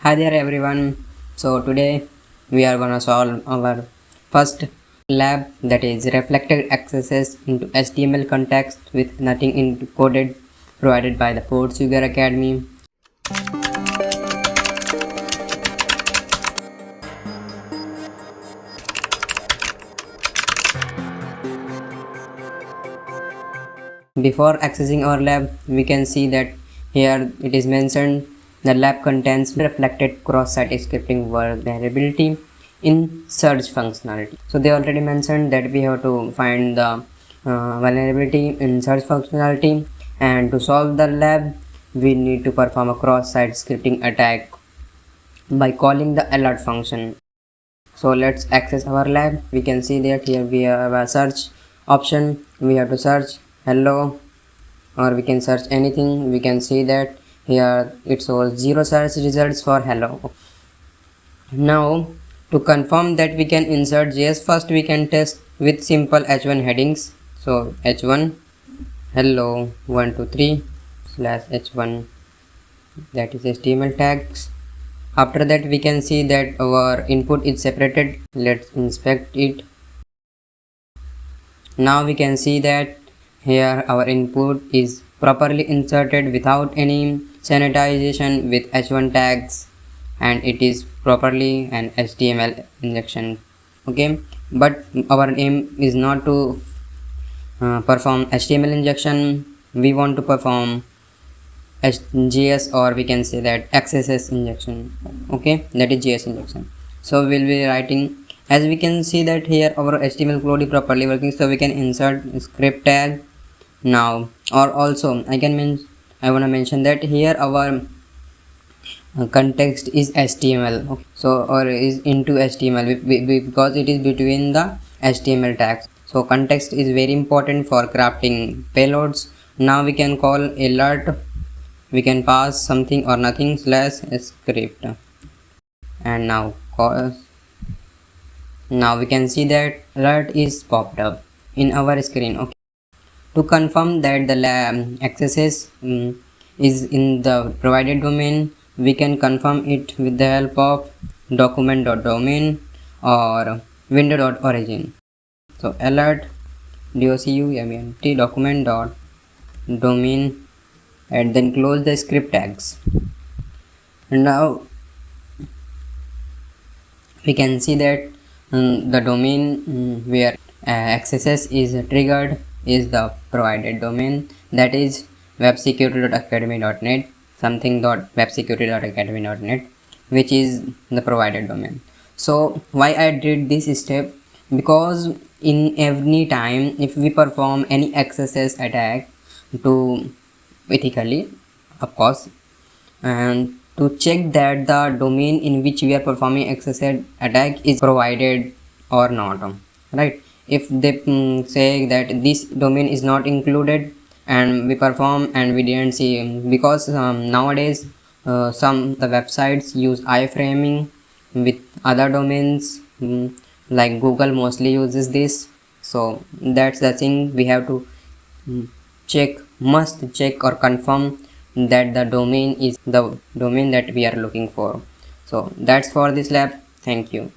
Hi there everyone. So today we are gonna solve our first lab, that is reflected XSS into HTML context with Nothing Encoded, provided by the Portswigger Academy. Before accessing our lab, we can see that here it is mentioned the lab contains reflected cross-site scripting vulnerability in search functionality. So they already mentioned that we have to find the vulnerability in search functionality, and to solve the lab we need to perform a cross-site scripting attack by calling the alert function. So let's access our lab. We can see that here we have a search option. We have to search hello, or we can search anything. We can see that here it shows 0 search results for hello. Now to confirm that we can insert JS, first we can test with simple h1 headings. So h1 hello 123 slash h1, that is HTML tags. After that we can see that our input is separated. Let's inspect it. Now we can see that here our input is properly inserted without any sanitization with h1 tags, and it is properly an HTML injection. Okay, but our aim is not to perform HTML injection. We want to perform JS, or we can say that XSS injection. Okay, that is JS injection. So we'll be writing, as we can see that here our HTML code is properly working, so we can insert script tag now. Or also I want to mention that here our context is HTML. Okay, so or is into HTML because it is between the HTML tags. So context is very important for crafting payloads. Now we can call alert. We can pass something or nothing slash script, and now we can see that alert is popped up in our screen. Okay, to confirm that the XSS is in the provided domain, we can confirm it with the help of document.domain or window.origin. So alert document.domain, and then close the script tags. And now we can see that the domain where XSS is triggered is the provided domain, that is websecurity.academy.net something.websecurity.academy.net, which is the provided domain. So why I did this step? Because in every time if we perform any XSS attack to ethically, of course, and to check that the domain in which we are performing XSS attack is provided or not, right? If they say that this domain is not included and we perform and we didn't see, because nowadays some the websites use iframing with other domains, like Google mostly uses this. So that's the thing we have to must check or confirm that the domain is the domain that we are looking for. So that's for this lab. Thank you.